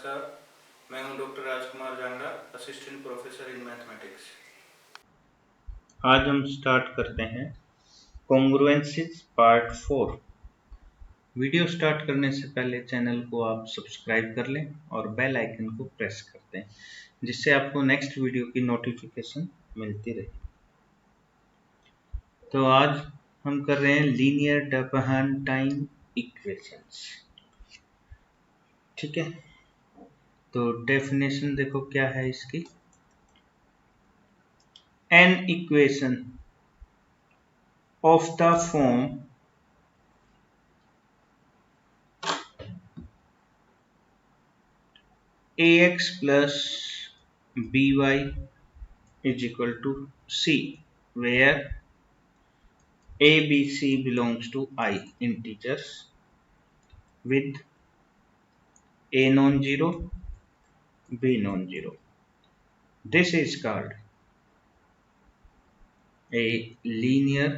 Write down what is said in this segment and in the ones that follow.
नमस्कार, मैं हूं doctor Rajkumar Jangra, assistant professor in mathematics. आज हम स्टार्ट करते हैं कॉन्ग्रुएंसीज पार्ट 4। वीडियो स्टार्ट करने से पहले चैनल को आप सब्सक्राइब कर लें और बेल आइकन को प्रेस कर दें, जिससे आपको नेक्स्ट वीडियो की नोटिफिकेशन मिलती रहे। तो आज हम कर रहे हैं लीनियर डबहान-टाइन इक्वेशंस। ठीक है, तो डेफिनेशन देखो क्या है इसकी। An equation of the form ax plus by is equal to c, where a, b, c belongs to I integers with a non-zero, b non-zero. This is called a linear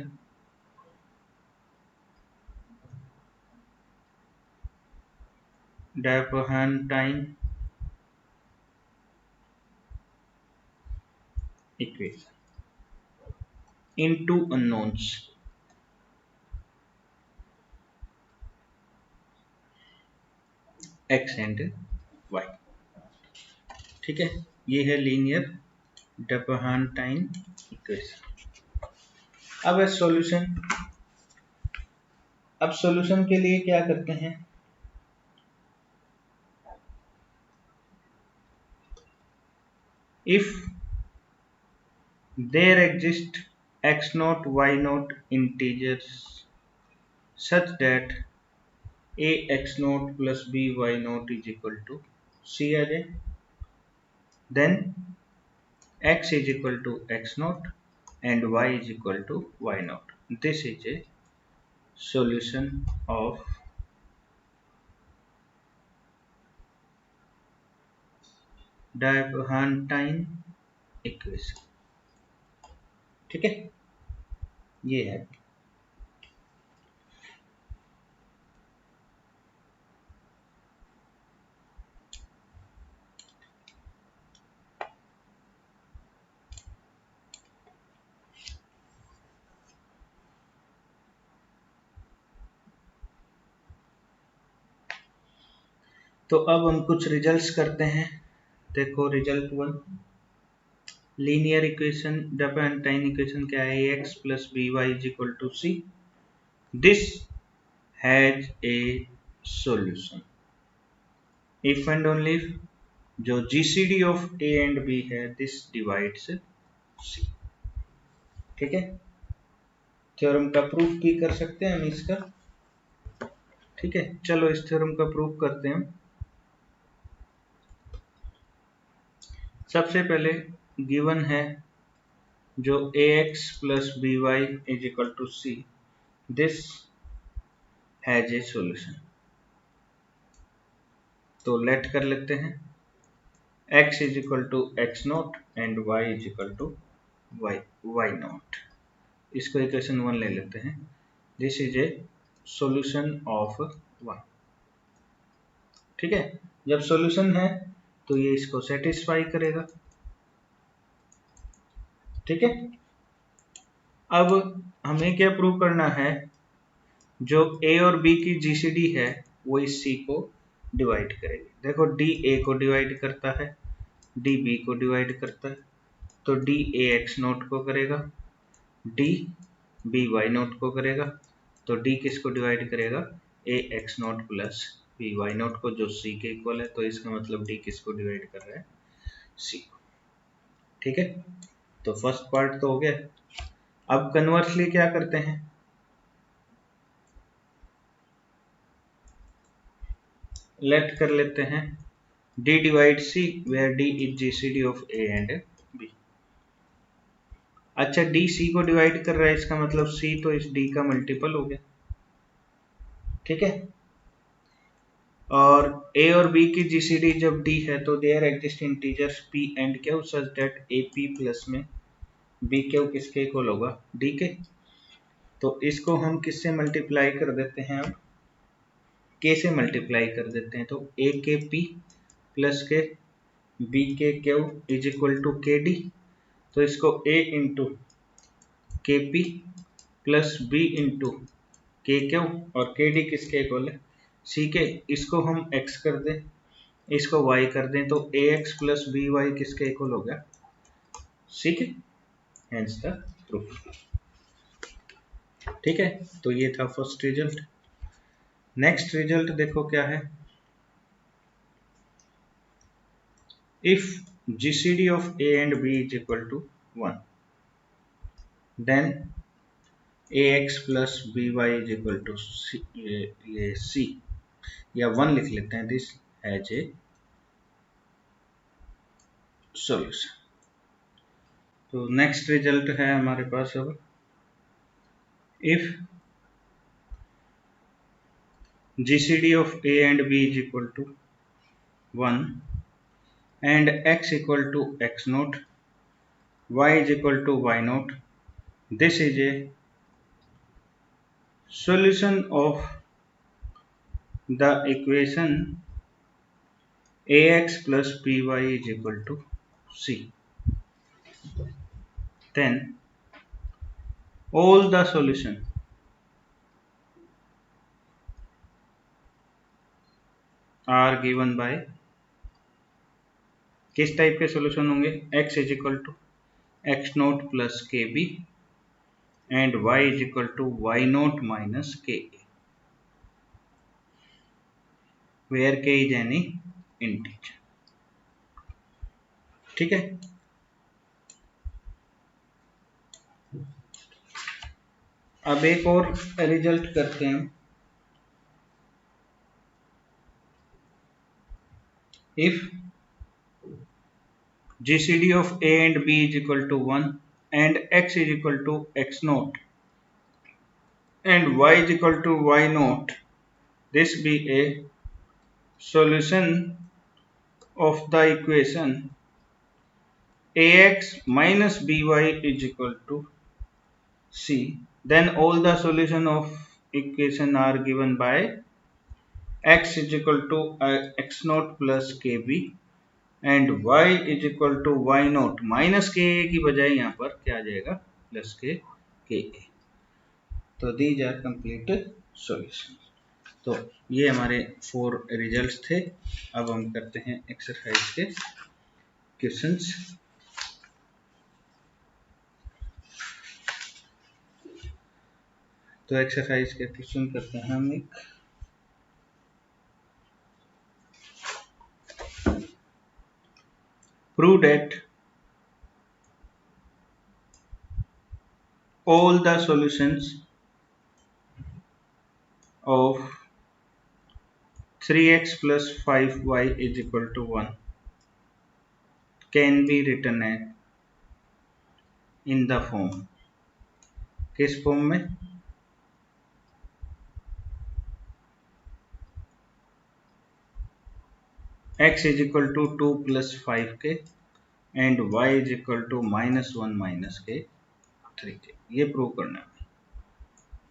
Diophantine equation in two unknowns x and y। ठीक है, ये है linear डबहान-टाइन equation. अब solution के लिए क्या करते हैं, if there exist x naught y naught integers such that a x naught plus b y naught is equal to c आ जाए, then x is equal to x naught and y is equal to y naught. This is a solution of Diophantine equation। ठीक है, ये है। तो अब हम कुछ results करते हैं। देखो result 1, linear equation Diophantine equation क्या है, ax plus by is equal to c। This has a solution if and only if जो GCD of a and b है दिस डिवाइड्स c। ठीक है, थ्योरम का प्रूफ भी कर सकते हैं हम इसका। ठीक है, चलो इस थ्योरम का प्रूफ करते हैं। सबसे पहले गिवन है जो ax plus by is equal to c, this has a solution। तो लेट कर लेते हैं, x is equal to x naught and y is equal to y naught। इसको इक्वेशन 1 ले लेते हैं। This is a solution of 1। ठीक है, जब सॉल्यूशन है तो ये इसको सेटिस्फाई करेगा। ठीक है, अब हमें क्या प्रूव करना है, जो a और b की जीसीडी है वो इस c को डिवाइड करेगी। देखो d a को डिवाइड करता है, d b को डिवाइड करता है, तो d a x नोट को करेगा, d b y नोट को करेगा, तो d किसको डिवाइड करेगा, a x naught plus b y note को, जो c के इक्वल है। तो इसका मतलब d किसको डिवाइड कर रहा है, c को। ठीक है, तो फर्स्ट पार्ट तो हो गया। अब कन्वर्सली क्या करते हैं, लेट कर लेते हैं d divide c, where d is GCD of a and b। अच्छा, d c को डिवाइड कर रहा है, इसका मतलब c तो इस d का मल्टीपल हो गया। ठीक है, और a और b की जीसीडी जब d है तो there exist integers p and q such that a p plus में b q किसके इक्वल होगा, d के। तो इसको हम किससे मल्टीप्लाई कर देते हैं, अब k से मल्टीप्लाई कर देते हैं, तो a के p प्लस के बी के क्यू इज इक्वल टू के डी। तो इसको ए इंटू के पी प्लस बी इंटू के क्यू और के डी किसके इक्वल है, सी के। इसको हम x कर दें, इसको y कर दें, तो ए एक्स प्लस बी वाई किसके इक्वल हो गया, सी के। Hence the proof. ठीक है, तो ये था फर्स्ट रिजल्ट। नेक्स्ट रिजल्ट देखो क्या है। If GCD of A and B is equal to 1, then AX plus BY is equal to C, ये C या 1 लिख लेते हैं, दिस हैज ए सॉल्यूशन। तो नेक्स्ट रिजल्ट है हमारे पास अब, if GCD of A and B is equal to 1 and X equal to X naught, Y is equal to Y naught, this is a solution of the equation AX plus BY is equal to C. Then all the solution are given by, किस type के solution होंगे, x is equal to x naught plus k b and y is equal to y naught minus के a, where k is any integer. ठीक है, अब एक और result करते हैं। If GCD of A and B is equal to 1 and X is equal to X naught and Y is equal to Y naught, this be a solution of the equation AX minus BY is equal to C, then all the solution of equation are given by X is equal to X naught plus KB and y is equal to y naught minus के A की बजाय यहाँ पर क्या आ जाएगा, plus के a. तो दीज आर कंप्लीट सॉल्यूशन। तो ये हमारे 4 रिजल्ट्स थे। अब हम करते हैं एक्सरसाइज के क्वेश्चंस। तो एक्सरसाइज के क्वेश्चन करते हैं हम एक। Prove that all the solutions of 3x plus 5y is equal to 1 can be written in the form, किस फॉर्म में, x is equal to 2 plus 5k and y is equal to minus 1 minus k 3k। ये prove करना है।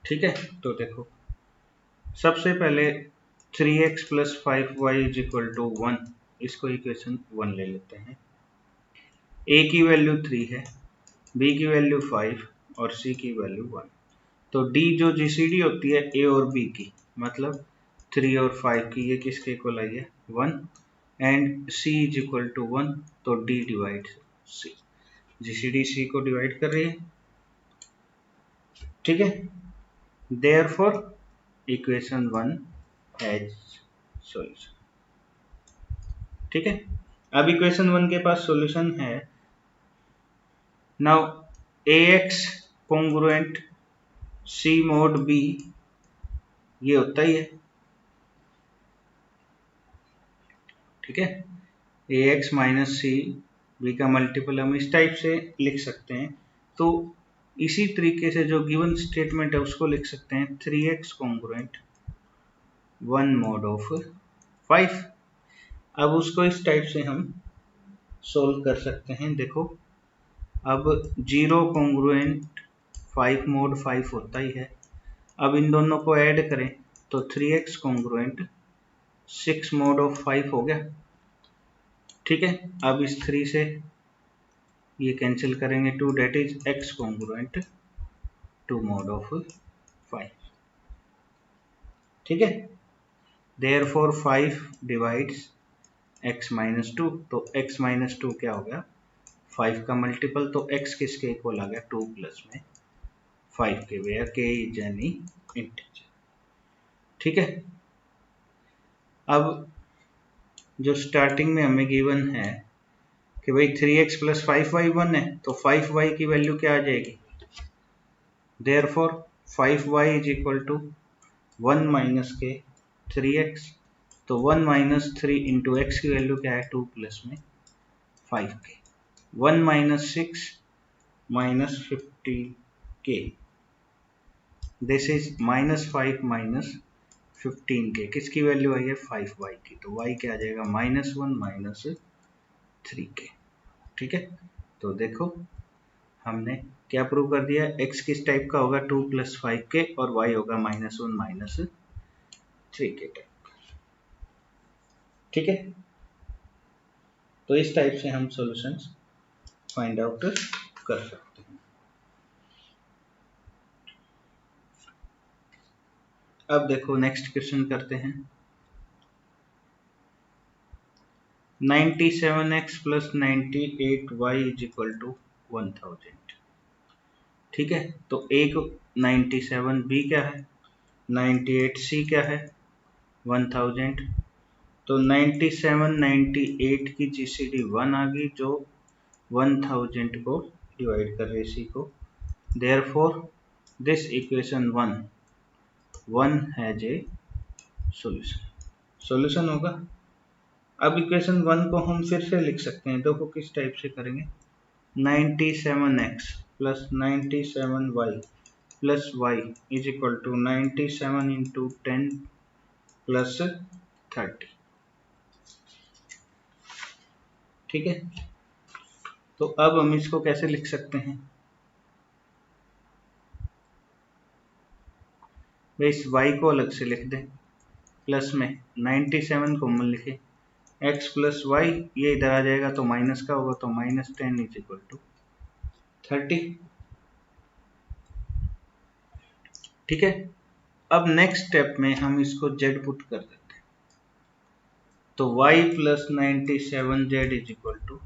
ठीक है, तो देखो सबसे पहले 3x plus 5y is equal to 1, इसको इक्वेशन 1 ले लेते हैं। a की वैल्यू 3 है, b की वैल्यू 5 और c की वैल्यू 1। तो d जो GCD होती है a और b की, मतलब 3 और 5 की, ये किसके इक्वल आई है, 1 and c is equal to 1, तो d divide c, GCD c को डिवाइड कर रही है। ठीक है, देयरफॉर इक्वेशन 1 हैज सॉल्यूशन। ठीक है, अब इक्वेशन 1 के पास सॉल्यूशन है। Now ax congruent c mod b, ये होता ही है। ठीक है, ax माइनस सी बी का मल्टीपल हम इस टाइप से लिख सकते हैं। तो इसी तरीके से जो गिवन स्टेटमेंट है उसको लिख सकते हैं 3x कॉन्ग्रुएंट 1 mod ऑफ 5। अब उसको इस टाइप से हम सोल्व कर सकते हैं। देखो अब 0 कॉन्ग्रुएंट 5 mod 5 होता ही है। अब इन दोनों को ऐड करें तो 3x कॉन्ग्रुएंट 6 mod ऑफ 5 हो गया। ठीक है, अब इस 3 से ये कैंसिल करेंगे 2, that is x congruent to mod of 5। ठीक है, देयरफॉर 5 डिवाइड्स x माइनस 2, तो x माइनस 2 क्या हो गया 5 का मल्टीपल, तो x किसके इक्वल आ गया 2 प्लस में 5 k, where k is any integer. ठीक है, अब जो स्टार्टिंग में हमें गिवन है कि भाई 3x प्लस 5y 1 है, तो 5y की वैल्यू क्या आ जाएगी, therefore 5y is equal to 1 minus k 3x, तो 1 माइनस 3 इंटू एक्स की वैल्यू क्या है 2 प्लस में 5 k, 1 minus 6 minus 50k, this is minus 5 minus 15k, किसकी वैल्यू आई है 5y की, तो y क्या आ जाएगा -1 माइनस 3k। ठीक है, तो देखो हमने क्या प्रूव कर दिया, x किस टाइप का होगा 2 प्लस 5k और y होगा -1 माइनस 3k टाइप। ठीक है, तो इस टाइप से हम सॉल्यूशंस फाइंड आउट कर सकते हैं। अब देखो नेक्स्ट क्वेश्चन करते हैं, 97x plus 98y is equal to 1000। ठीक है, तो एक 97b क्या है, 98c क्या है 1000, तो 97 98 की जीसीडी 1 आ गई जो 1000 को डिवाइड कर रही सी को, therefore this equation 1 has a solution, solution होगा। अब इक्वेशन 1 को हम फिर से लिख सकते हैं, देखो किस टाइप से करेंगे, 97x plus 97y plus y is equal to 97 into 10 plus 30। ठीक है, तो अब हम इसको कैसे लिख सकते हैं, भाई इस y को अलग से लिख दें, प्लस में 97 कॉमन लिखे, x प्लस वाई ये इधर आ जाएगा तो माइनस का होगा, तो -10 इज इक्वल टू 30। ठीक है, अब नेक्स्ट स्टेप में हम इसको z पुट कर देते हैं, तो y plus 97z is equal to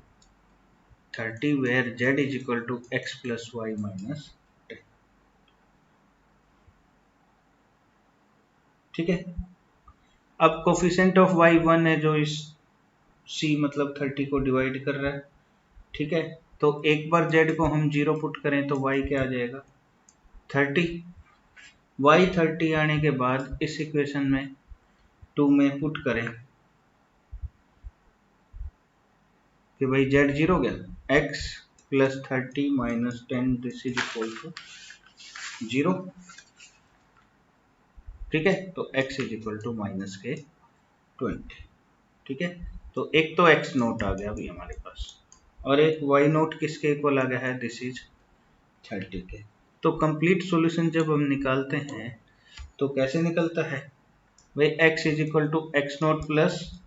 30, where z is equal to x plus y minus 10। ठीक है, अब कोफिशिएंट ऑफ y 1 है जो इस c मतलब 30 को डिवाइड कर रहा है। ठीक है, तो एक बार z को हम 0 पुट करें तो y क्या आ जाएगा 30, y 30 आने के बाद इस इक्वेशन में 2 में पुट करें कि भाई z 0 गया, x plus 30 minus 10 this is equal to 0। ठीक है, तो x is equal to minus k 20। ठीक है, तो एक तो x नोट आ गया अभी हमारे पास, और एक y नोट किसके इक्वल आ गया है, दिस इज 30 के। तो कंप्लीट सॉल्यूशन जब हम निकालते हैं तो कैसे निकलता है, भाई x is equal to x naught plus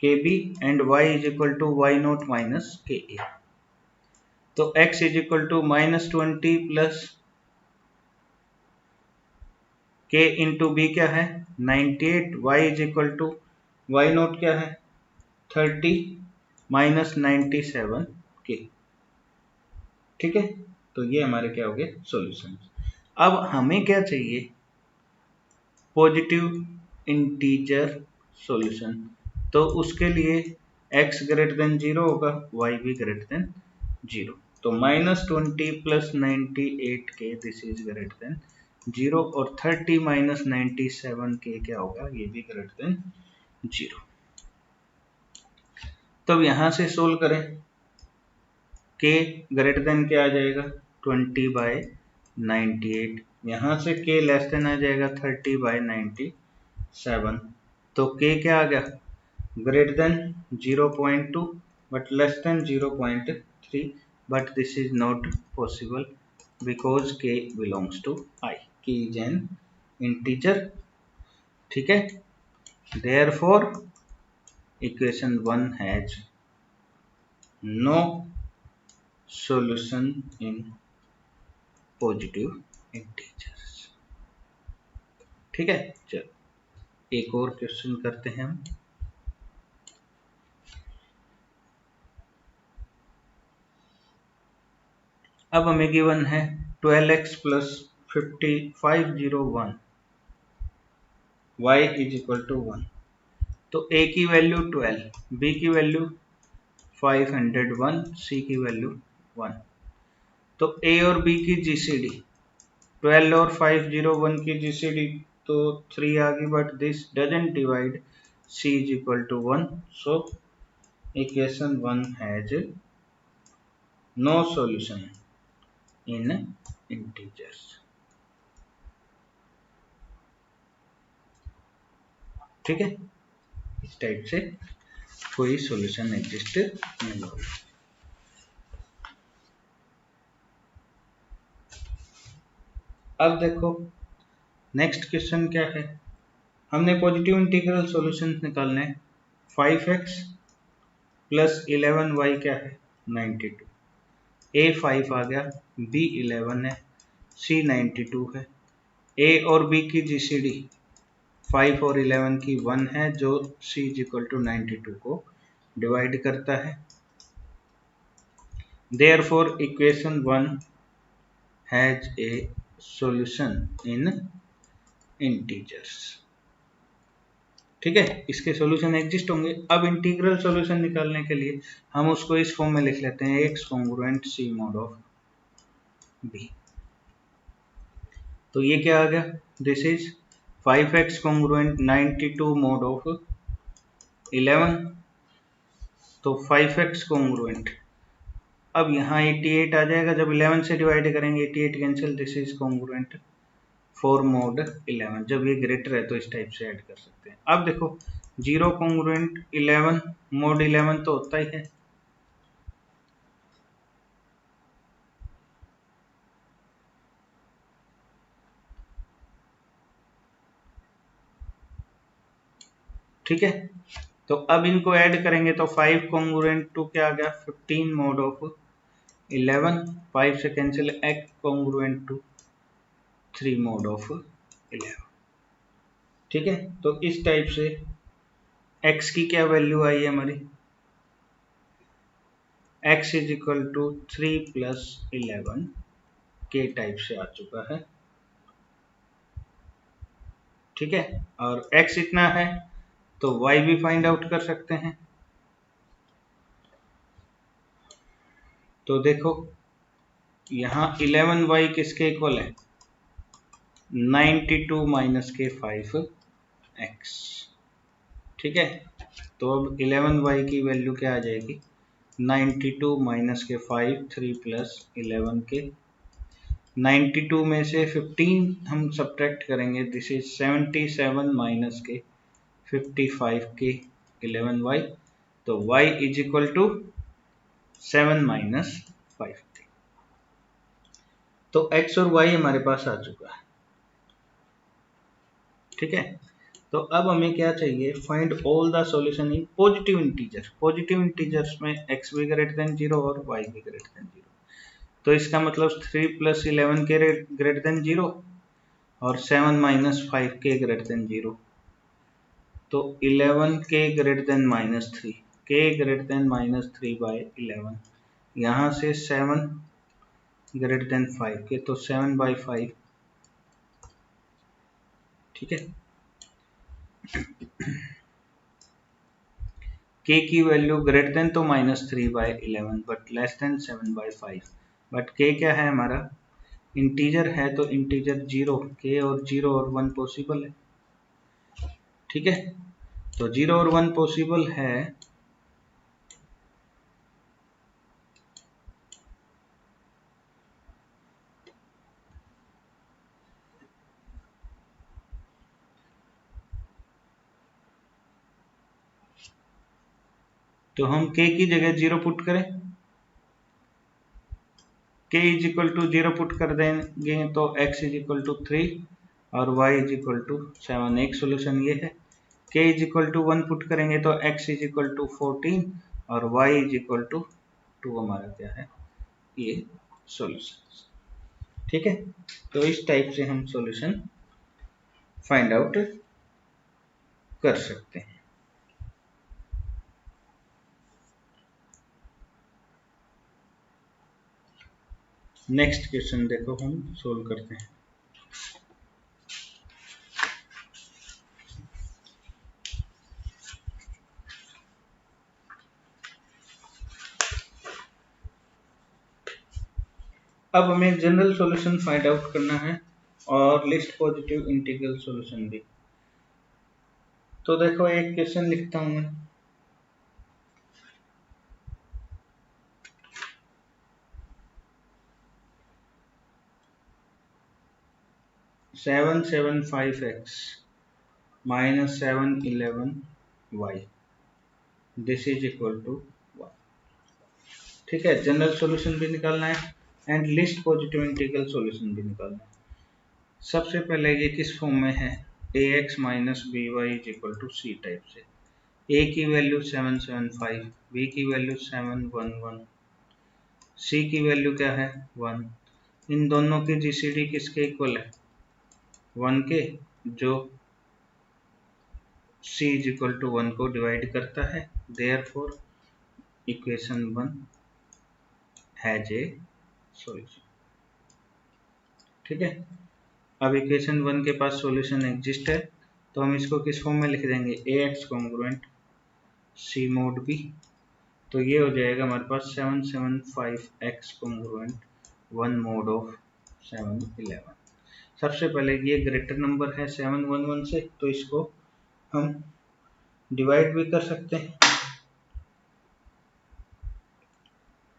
k b and y is equal to y naught minus के ए, तो x is equal to -20 plus k into b क्या है 98, y is equal to y naught क्या है 30 minus 97 के। ठीक है, तो ये हमारे क्या हो गए सॉल्यूशन। अब हमें क्या चाहिए, पॉजिटिव इंटीजर सॉल्यूशन, तो उसके लिए x ग्रेटर देन 0 होगा, y भी ग्रेटर देन 0, तो -20 प्लस 98 के दिस इज ग्रेटर देन 0, और 30 माइनस 97 के क्या होगा, ये भी ग्रेटर देन 0। तब यहां से सोल्व करें, k ग्रेटर देन क्या आ जाएगा 20/98, यहाँ से k लेस देन आ जाएगा 30/97, तो k क्या आ गया greater than 0.2 but less than 0.3, but this is not possible because k belongs to i, k is an integer. ठीक है, therefore equation 1 has no solution in positive integers. ठीक है, चलो एक और क्वेश्चन करते हैं हम। अब हमें गिवन है 12x plus 501 y is equal to 1। तो a की वैल्यू 12, b की वैल्यू 501, c की वैल्यू 1। तो a और b की जीसीडी 12 और 501 की जीसीडी तो 3 आ गई, but this doesn't divide c is equal to 1, so equation 1 has no solution in integers. ठीक है, इस टाइप से कोई सॉल्यूशन एग्जिस्ट नहीं होगा। अब देखो नेक्स्ट क्वेश्चन क्या है। हमने पॉजिटिव इंटीग्रल सॉल्यूशन निकालने। 5x प्लस 11y क्या है 92। a 5 आ गया, b 11 है, c 92 है। a और b की जीसीडी 5 और 11 की 1 है, जो c इज इक्वल टू 92 को डिवाइड करता है। Therefore equation 1 has a solution in integers. ठीक है, इसके सॉल्यूशन एग्जिस्ट होंगे। अब इंटीग्रल सॉल्यूशन निकालने के लिए हम उसको इस फॉर्म में लिख लेते हैं, x congruent c mod of b। तो ये क्या आ गया, this is 5x congruent 92 mod of 11। तो 5x कॉन्ग्रुएंट, अब यहाँ 88 आ जाएगा, जब 11 से डिवाइड करेंगे 88 cancel, this is congruent 4 mod 11। जब ये ग्रेटर है तो इस टाइप से ऐड कर सकते हैं। अब देखो 0 कॉन्ग्रुएंट 11 mod 11 तो होता ही है। ठीक है, तो अब इनको ऐड करेंगे तो 5 कॉन्ग्रुएंट टू क्या आ गया 15 mod ऑफ 11, 5 से cancel, x congruent to 3 mod of 11। ठीक है, तो इस टाइप से x की क्या वैल्यू आई है हमारी, x is equal to 3 plus 11 k type से आ चुका है। ठीक है, और x इतना है तो y भी फाइंड आउट कर सकते हैं। तो देखो यहाँ 11y किसके इक्वल है 92 माइनस के 5x। ठीक है, तो अब 11y की वैल्यू क्या आ जाएगी 92 माइनस के 5, 3 प्लस 11 के 92 में से 15 हम सब्ट्रैक्ट करेंगे, दिस इज 77 माइनस के 55 के 11y। तो y is equal to 7 minus 5। तो x और y हमारे पास आ चुका है। ठीक है, तो अब हमें क्या चाहिए, find all the solution in positive integer. Positive integers में x भी ग्रेटर देन 0 और y भी ग्रेटर देन 0। तो इसका मतलब 3 प्लस 11 के ग्रेटर देन 0 और 7 माइनस 5 के ग्रेटर देन 0। तो 11 के ग्रेटर देन -3, के ग्रेटर देन -3 बाय 11। यहाँ से 7 ग्रेटर देन 5 के, तो 7 बाई 5। ठीक है, k की वैल्यू ग्रेटर देन तो -3 by 11 but less then 7 by 5। But k क्या है हमारा इंटीजर है, तो इंटीजर 0, k और 0 और 1 पॉसिबल है। ठीक है, तो 0 और 1 पॉसिबल है, तो हम k की जगह 0 पुट करें, k is equal to 0 put कर देंगे तो x इज इक्वल टू 3 और y इज इक्वल टू 7। एक सोल्यूशन ये है। k इज इक्वल टू 1 पुट करेंगे तो x इज इक्वल टू 14 और y is equal to two हमारा क्या है, ये सॉल्यूशन। ठीक है, तो इस टाइप से हम सॉल्यूशन फाइंड आउट कर सकते हैं। नेक्स्ट क्वेश्चन देखो हम सोल्व करते हैं। अब हमें जनरल सॉल्यूशन फाइंड आउट करना है और लिस्ट पॉजिटिव इंटीग्रल सॉल्यूशन भी। तो देखो एक क्वेश्चन लिखता हूं मैं, 775x minus 711y this is equal to 1। ठीक है, जनरल सॉल्यूशन भी निकालना है and least positive integral solution भी निकालना है। सबसे पहले ये किस फॉर्म में है, ax minus b y is equal to c type से। a की वैल्यू 775, b की वैल्यू 711, c की वैल्यू क्या है 1। इन दोनों की जीसीडी किसके इक्वल है, 1 के, जो c इज इक्वल टू 1 को डिवाइड करता है। Therefore equation 1 has a solution. ठीक है, अब इक्वेशन 1 के पास सॉल्यूशन एग्जिस्ट है, तो हम इसको किस फॉर्म में लिख देंगे, ax congruent c mode b। तो ये हो जाएगा हमारे पास 775x कॉन्ग्रुएंट 1 मोड ऑफ 711। सबसे पहले ये ग्रेटर नंबर है 711 से, तो इसको हम डिवाइड भी कर सकते हैं।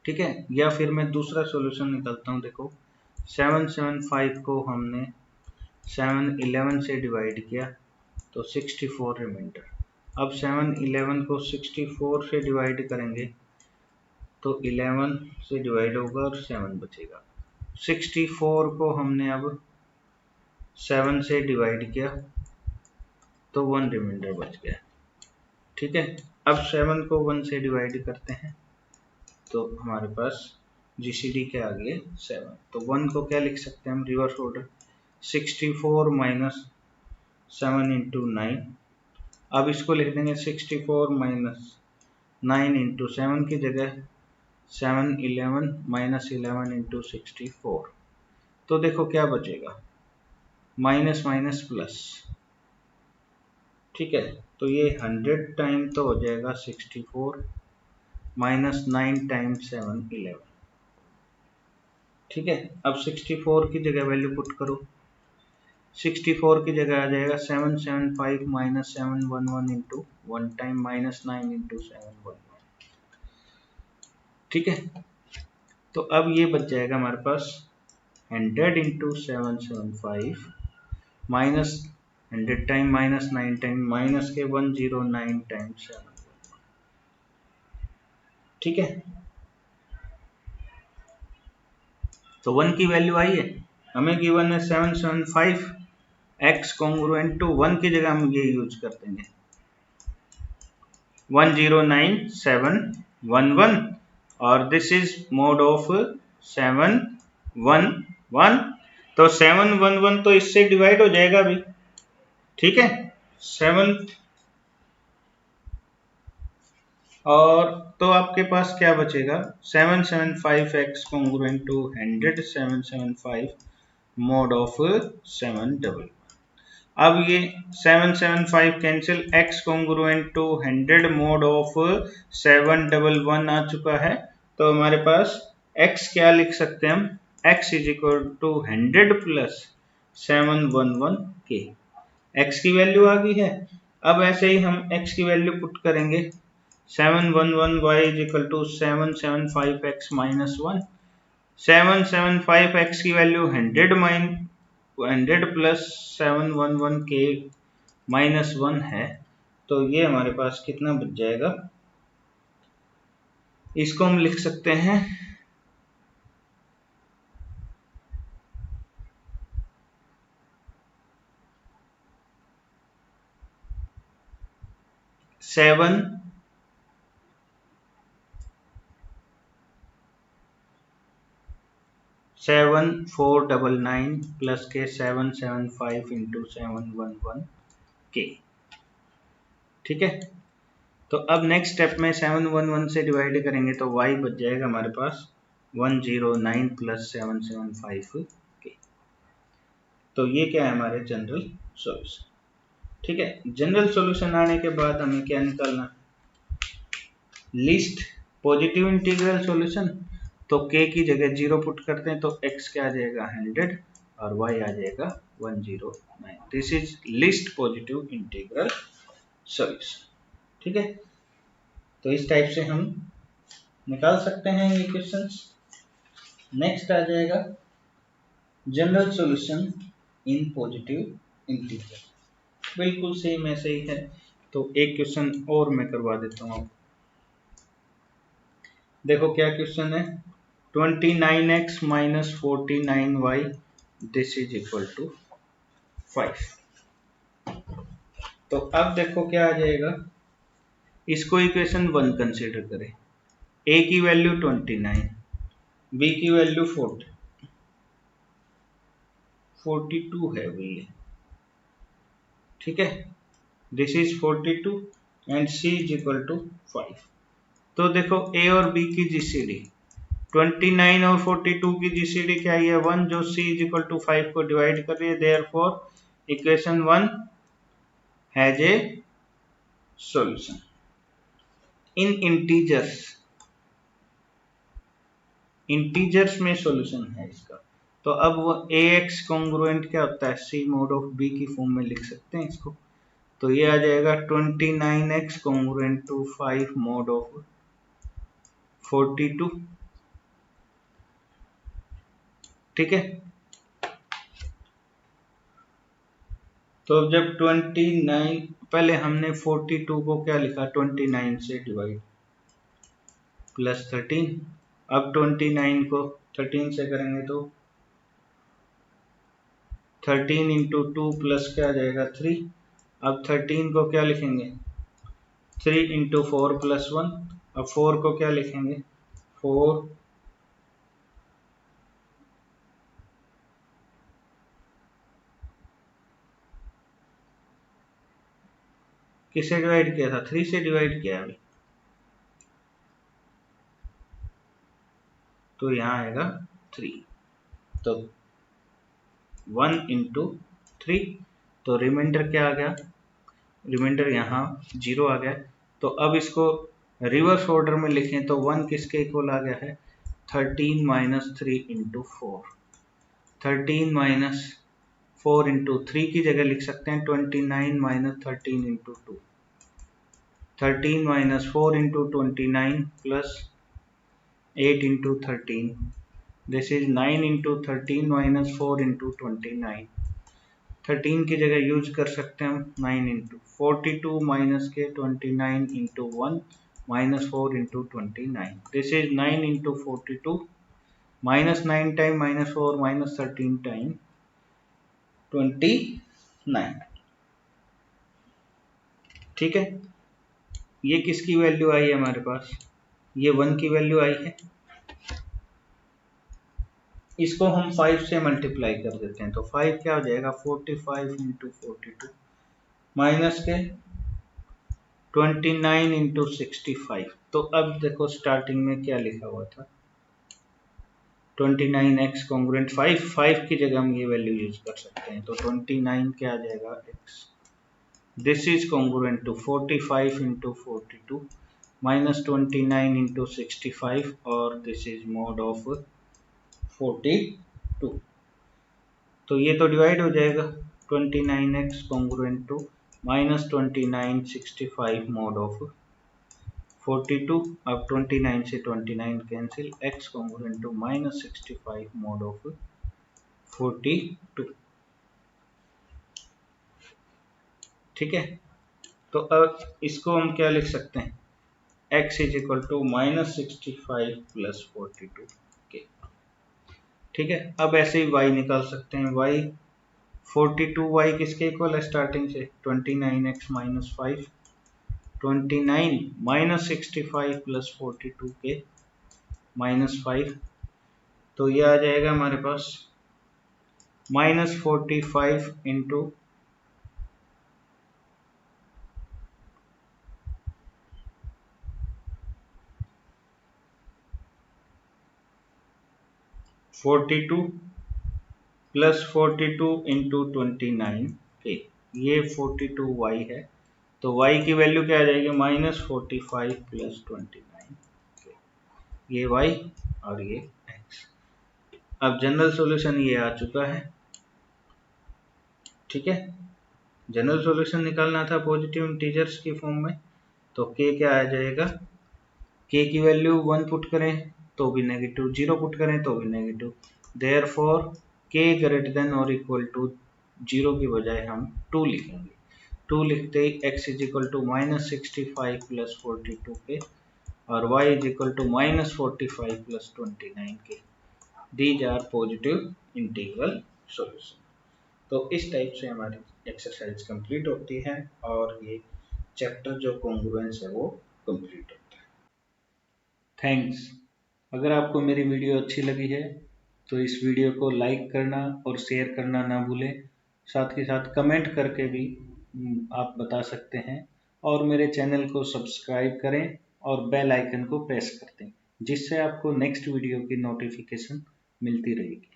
ठीक है, या फिर मैं दूसरा सॉल्यूशन निकालता हूँ। देखो 775 को हमने 711 से डिवाइड किया तो 64 रिमाइंडर। अब 711 को 64 से डिवाइड करेंगे तो 11 से डिवाइड होगा और 7 बचेगा। 64 को हमने अब 7 से डिवाइड किया तो 1 रिमाइंडर बच गया। ठीक है, अब 7 को 1 से डिवाइड करते हैं तो हमारे पास जीसीडी क्या आ गया 7। तो 1 को क्या लिख सकते हैं हम, रिवर्स ऑर्डर 64 माइनस 7 इंटू 9। अब इसको लिख देंगे 64 माइनस 9 इंटू 7 की जगह 711 माइनस 11 इंटू 64। तो देखो क्या बचेगा, माइनस माइनस प्लस। ठीक है, तो ये 100 टाइम तो हो जाएगा 64 माइनस 9 टाइम 711। ठीक है, अब 64 की जगह वैल्यू पुट करो, 64 की जगह आ जाएगा 775 minus 711 into 1 time minus 9 into 711। ठीक है, तो अब ये बच जाएगा हमारे पास 100 into 775 minus 100 time minus 9 time minus के 109 टाइम 7। ठीक है, तो 1 की वैल्यू आई है, हमें गिवन है 775 x कॉन्ग्रुएंट टू 1 की जगह हम ये यूज कर देंगे 109711 और दिस इज मोड ऑफ 711। तो 711 तो इससे डिवाइड हो जाएगा अभी। ठीक है, 7 और तो आपके पास क्या बचेगा, 775x congruent to 100 775 mode of 711। अब ये 775 cancel, x congruent to 100 mod of 711 आ चुका है। तो हमारे पास x क्या लिख सकते हैं हम, x is equal to 100 plus 711 k. x की वैल्यू आ गई है। अब ऐसे ही हम x की वैल्यू पुट करेंगे, 711y is equal to 775x minus 1। 775x की वैल्यू 100 प्लस 711 के माइनस 1 है। तो ये हमारे पास कितना बच जाएगा, इसको हम लिख सकते हैं 7 7499 प्लस के 775 इंटू 711 के। ठीक है, तो अब नेक्स्ट स्टेप में 711 से डिवाइड करेंगे तो y बच जाएगा हमारे पास 109 प्लस 775 के। तो ये क्या है हमारे जनरल सॉल्यूशन। ठीक है, जनरल सॉल्यूशन आने के बाद हमें क्या निकालना, लीस्ट पॉजिटिव इंटीग्रल सॉल्यूशन। तो k की जगह 0 पुट करते हैं तो x क्या आ जाएगा 100 और y आ जाएगा 109। This is least positive integral solution. ठीक है, तो इस टाइप से हम निकाल सकते हैं ये क्वेश्चंस। नेक्स्ट आ जाएगा general solution in positive integral, बिल्कुल सेम ऐसे ही है। तो एक क्वेश्चन और मैं करवा देता हूँ। देखो क्या क्वेश्चन है, 29x minus 49y this is equal to 5। तो अब देखो क्या आ जाएगा, इसको इक्वेशन 1 कंसीडर करें। a की वैल्यू 29, b की वैल्यू 42 है भैया। ठीक है, this is 42 and c is equal to 5। तो देखो a और b की जीसीडी 29 और 42 की जीसीडी क्या है 1, जो c इज इक्वल टू 5 को डिवाइड कर रही है। Therefore equation 1 has a solution in integers में सॉल्यूशन है इसका। तो अब वो ax कॉन्ग्रुएंट क्या होता है, c मोड ऑफ b की फॉर्म में लिख सकते हैं इसको। तो ये आ जाएगा 29x congruent to 5 mode of 42। ठीक है, तो जब 29, पहले हमने 42 को क्या लिखा 29 से डिवाइड प्लस 13। अब 29 को 13 से करेंगे तो 13 इंटू 2 प्लस क्या आ जाएगा 3। अब 13 को क्या लिखेंगे 3 इंटू 4 प्लस 1। अब 4 को क्या लिखेंगे 4 किससे डिवाइड किया था 3 से डिवाइड किया अभी, तो यहाँ आएगा 3। तो 1 इंटू 3, तो रिमाइंडर क्या आ गया, रिमाइंडर यहाँ 0 आ गया। तो अब इसको रिवर्स ऑर्डर में लिखें तो 1 किसके इक्वल आ गया है 13 माइनस 3 इंटू 4। 13 माइनस 4 इंटू 3 की जगह लिख सकते हैं 29 minus 13 into 2। 13 minus 4 into 29 plus 8 into 13, this is 9 into 13 minus 4 into 29। 13 की जगह यूज कर सकते हैं हम 9 इंटू 42 माइनस के 29 into 1 minus 4 into 29। This is 9 into 42 minus 9 time minus 4 minus 13 time 29। ठीक है, ये किसकी वैल्यू आई है हमारे पास, ये 1 की वैल्यू आई है। इसको हम 5 से मल्टीप्लाई कर देते हैं तो 5 क्या हो जाएगा 45 इंटू 42 माइनस के 29 इंटू 65। तो अब देखो स्टार्टिंग में क्या लिखा हुआ था 29x कॉन्ग्रुएंट 5, 5 की जगह हम ये वैल्यू यूज कर सकते हैं। तो 29 क्या आ जाएगा x, this is congruent to 45 into 42 minus 29 into 65 और दिस इज मोड ऑफ 42। तो ये तो डिवाइड हो जाएगा 29x congruent to minus 29 65 mod of 42। अब 29 से 29 cancel, x congruent to minus 65 mod of 42। ठीक है, तो अब इसको हम क्या लिख सकते हैं x is equal to minus 65 plus 42 k. ठीक है, अब ऐसे ही y निकाल सकते हैं, y 42y किसके इक्वल है स्टार्टिंग से 29x माइनस 5, 29 माइनस 65 प्लस 42 के माइनस 5। तो ये आ जाएगा हमारे पास -45 इंटू 42 प्लस 42 इंटू 29 के, ये 42y है। तो y की वैल्यू क्या आ जाएगी, -45 प्लस 29, ये y और ये x। अब जनरल सॉल्यूशन ये आ चुका है, ठीक है। जनरल सॉल्यूशन निकालना था पॉजिटिव इंटीजर्स की फॉर्म में, तो k क्या आ जाएगा, k की वैल्यू 1 पुट करें तो भी नेगेटिव, 0 पुट करें तो भी negative, therefore k greater than और इक्वल टू 0 की बजाय हम 2 लिखेंगे। 2 लिखते ही x is equal to -65 plus 42 k और y is equal to -45 plus 29 k. These are positive integral solution. तो इस टाइप से हमारी एक्सरसाइज कंप्लीट होती है और ये चैप्टर जो कॉन्ग्रुएंस है वो कंप्लीट होता है। थैंक्स। अगर आपको मेरी वीडियो अच्छी लगी है तो इस वीडियो को लाइक करना और शेयर करना ना भूलें। साथ ही साथ कमेंट करके भी आप बता सकते हैं और मेरे चैनल को सब्सक्राइब करें और बेल आइकन को प्रेस कर दें, जिससे आपको नेक्स्ट वीडियो की नोटिफिकेशन मिलती रहेगी।